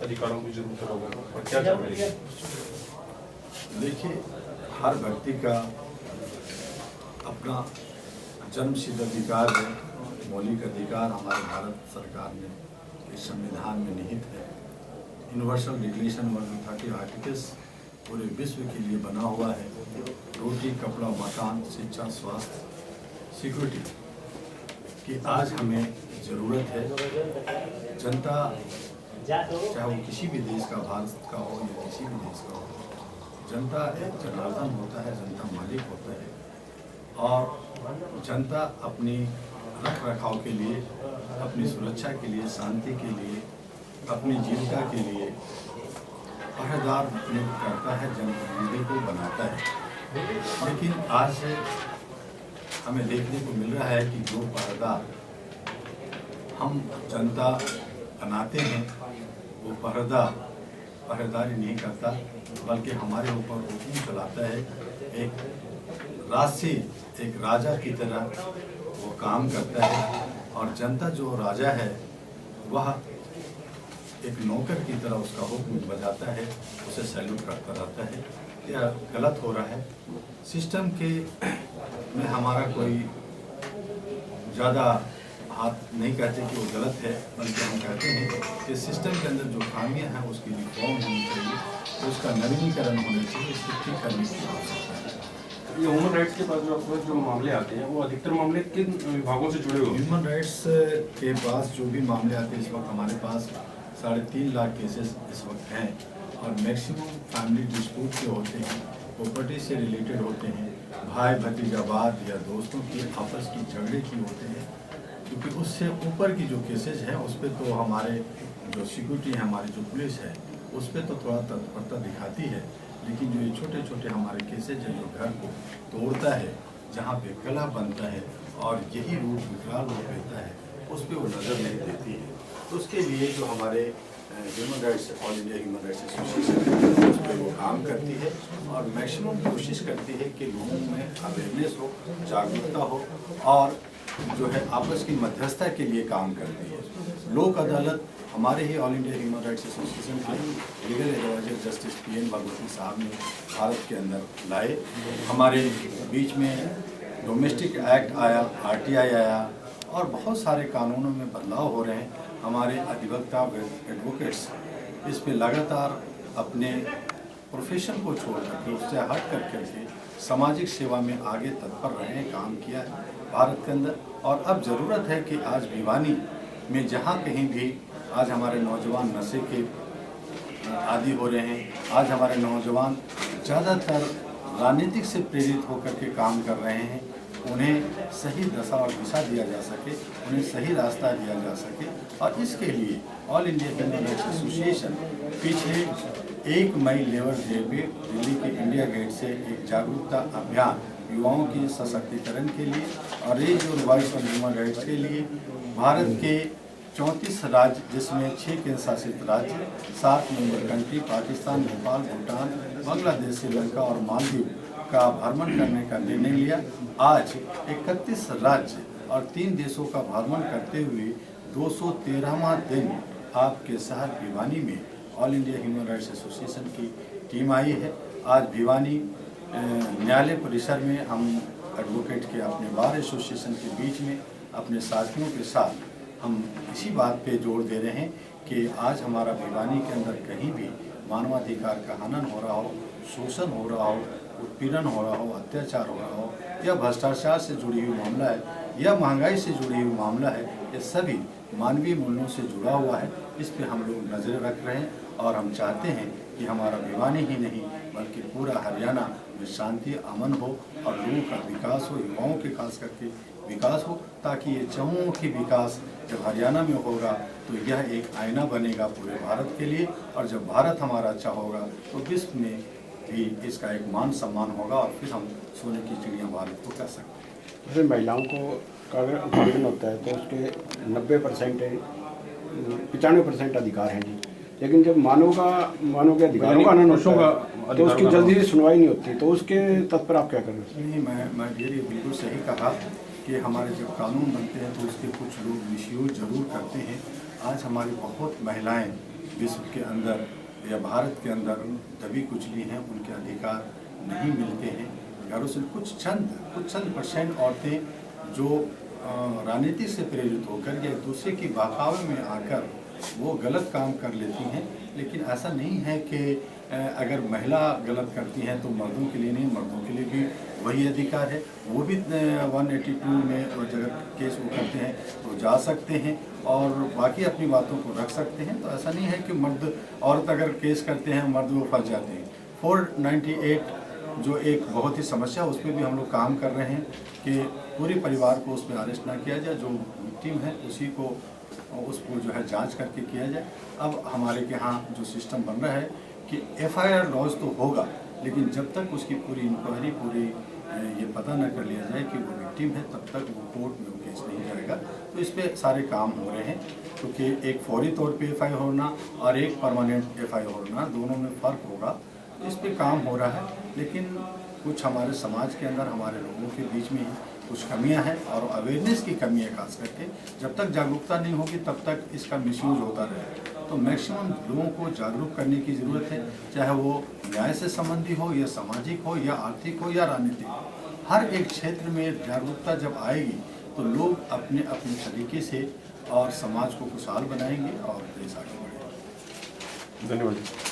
अधिकारों की जरूरत है लोगों को, और क्या कर रही है? देखिए, हर व्यक्ति का अपना जन्मसिद्ध अधिकार है, मौलिक अधिकार हमारे भारत सरकार में इस संविधान में निहित है। यूनिवर्सल डिक्लेरेशन 130 आर्टिकल्स पूरे विश्व के लिए बना हुआ है। रोटी, कपड़ा, मकान, शिक्षा, स्वास्थ्य, सिक्योरिटी की आज हमें ज़रूरत है। जनता चाहे वो किसी भी देश का, भारत का हो या किसी भी देश का हो, जनता एक जनार्दन होता है, जनता मालिक होता है, और जनता अपनी रख रखाव के लिए, अपनी सुरक्षा के लिए, शांति के लिए, अपनी जीविका के लिए पहरेदार नियुक्त करता है, जनप्रतिनिधि को बनाता है। लेकिन आज हमें देखने को मिल रहा है कि जो पहरेदार हम जनता बनाते हैं, वो पहरेदारी नहीं करता, बल्कि हमारे ऊपर हुक्म चलाता है। एक राजा की तरह वो काम करता है, और जनता जो राजा है वह एक नौकर की तरह उसका हुक्म बजाता है, उसे सैल्यूट करता रहता है। यह गलत हो रहा है। सिस्टम के में हमारा कोई ज़्यादा हाथ नहीं कहते कि वो गलत है, बल्कि हम कहते हैं कि सिस्टम के अंदर जो खामियां हैं उसकी रिफॉर्म होनी चाहिए, उसका नवीनीकरण होना चाहिए, उसको ठीक करने की आवश्यकता है। ये ह्यूमन राइट्स के पास जो मामले आते हैं, वो अधिकतर मामले किन विभागों से जुड़े हुए हैं? ह्यूमन राइट्स के पास जो भी मामले आते हैं, इस वक्त हमारे पास 3.5 लाख केसेस इस वक्त हैं, और मैक्सिमम फैमिली डिस्प्यूट के होते हैं, प्रॉपर्टी से रिलेटेड होते हैं, भाई भतीजावाद या दोस्तों की आपस की झगड़े की होते हैं। क्योंकि उससे ऊपर की जो केसेज हैं उस पर तो हमारे जो सिक्योरिटी है, हमारी जो पुलिस है, उस पर तो थोड़ा तत्परता दिखाती है। लेकिन जो ये छोटे छोटे हमारे केसेज हैं, जो घर को तोड़ता है, जहाँ पे कलह बनता है और यही रूप विकराल रूप लेता है, उस पर वो नज़र नहीं देती है। तो उसके लिए जो हमारे human rights, all India human rights association, उस पर वो काम करती है और मैक्सिमम कोशिश करती है कि लोगों में अवेयरनेस हो, जागरूकता हो, और जो है आपस की मध्यस्थता के लिए काम करती है। लोक अदालत हमारे ही all India human rights association के legal advisor justice PN Bhagwati साहब ने भारत के अंदर लाए। हमारे बीच में डोमेस्टिक एक्ट आया, RTI आया, और बहुत सारे कानूनों में बदलाव हो रहे हैं। हमारे अधिवक्ता एडवोकेट्स इस पे लगातार अपने प्रोफेशन को छोड़ करके, उससे हट करके सामाजिक सेवा में आगे तत्पर रहे, काम किया है भारत के अंदर। और अब ज़रूरत है कि आज भिवानी में जहाँ कहीं भी आज हमारे नौजवान नशे के आदी हो रहे हैं, आज हमारे नौजवान ज़्यादातर राजनीतिक से प्रेरित होकर के काम कर रहे हैं, उन्हें सही दशा और दिशा दिया जा सके, उन्हें सही रास्ता दिया जा सके। और इसके लिए all India human rights association पिछले 1 मई लेबर डे पे दिल्ली के इंडिया गेट से एक जागरूकता अभियान युवाओं के सशक्तिकरण के लिए और रेज और वॉइस ऑन ह्यूमन राइट्स के लिए भारत के 34 राज्य, जिसमें 6 केंद्र शासित राज्य, 7 मेंबर कंट्री, पाकिस्तान, नेपाल, भूटान, बांग्लादेश, श्रीलंका और मालदीव का भ्रमण करने का निर्णय लिया। आज 31 राज्य और 3 देशों का भ्रमण करते हुए 213वां दिन आपके शहर भिवानी में all India human rights association की टीम आई है। आज भिवानी न्यायालय परिसर में हम एडवोकेट के अपने बार एसोसिएशन के बीच में अपने साथियों के साथ हम इसी बात पे जोर दे रहे हैं कि आज हमारा भिवानी के अंदर कहीं भी मानवाधिकार का हनन हो रहा हो, शोषण हो रहा हो, उत्पीड़न हो रहा हो, अत्याचार हो रहा हो, या भ्रष्टाचार से जुड़ी हुई मामला है, या महंगाई से जुड़ी हुई मामला है, ये सभी मानवीय मूल्यों से जुड़ा हुआ है। इस पे हम लोग नज़र रख रहे हैं, और हम चाहते हैं कि हमारा भिवानी ही नहीं बल्कि पूरा हरियाणा में शांति, अमन हो और लोगों का विकास हो, युवाओं के खास करके विकास हो, ताकि ये चहुमुखी विकास जब हरियाणा में होगा तो यह एक आईना बनेगा पूरे भारत के लिए, और जब भारत हमारा अच्छा होगा तो विश्व में भी इसका एक मान सम्मान होगा, और फिर हम सोने की चिड़िया भारत को कह सकते हैं। जैसे महिलाओं को का अगर उत्पीड़न होता है तो उसके 90% 95% अधिकार हैं जी, लेकिन जब मानव के अधिकारों का हनन होता है तो उसकी जल्दी से सुनवाई नहीं होती, तो उसके तत्पर आप क्या कर रहे हैं? नहीं, मैं ये बिल्कुल सही कहा कि हमारे जब कानून बनते हैं तो उसके कुछ लोग मिसयूज जरूर करते हैं। आज हमारी बहुत महिलाएं विश्व के अंदर या भारत के अंदर दबी कुचली हैं, उनके अधिकार नहीं मिलते हैं। घरों से कुछ चंद % औरतें जो राजनीति से प्रेरित होकर या एक दूसरे की बहकावे में आकर वो गलत काम कर लेती हैं। लेकिन ऐसा नहीं है कि अगर महिला गलत करती हैं तो मर्दों के लिए नहीं, मर्दों के लिए भी वही अधिकार है। वो भी 182 में अगर केस वो करते हैं तो जा सकते हैं और बाकी अपनी बातों को रख सकते हैं। तो ऐसा नहीं है कि मर्द औरत अगर केस करते हैं मर्द वो फंस जाते हैं। 498 जो एक बहुत ही समस्या, उस पर भी हम लोग काम कर रहे हैं कि पूरे परिवार को उसमें अरेस्ट ना किया जाए, जो विक्टिम है उसी को उसको जो है जांच करके किया जाए। अब हमारे के यहाँ जो सिस्टम बन रहा है कि FIR लॉज तो होगा, लेकिन जब तक उसकी पूरी इंक्वायरी ये पता न कर लिया जाए कि वो विक्टिम है, तब तक वो कोर्ट में वो केस नहीं जाएगा। तो इस पे सारे काम हो रहे हैं, क्योंकि एक फौरी तौर पे FIR होना और एक परमानेंट FIR होना, दोनों में फ़र्क होगा। तो इस पे काम हो रहा है, लेकिन कुछ हमारे समाज के अंदर, हमारे लोगों के बीच में कुछ कमियां हैं और अवेयरनेस की कमी है। खास करके जब तक जागरूकता नहीं होगी तब तक इसका मिसयूज होता रहेगा। तो मैक्सिमम लोगों को जागरूक करने की ज़रूरत है, चाहे वो न्याय से संबंधी हो या सामाजिक हो या आर्थिक हो या राजनीतिक हो। हर एक क्षेत्र में जागरूकता जब आएगी तो लोग अपने अपने तरीके से और समाज को खुशहाल बनाएंगे और देश आगे बढ़ेगा। धन्यवाद।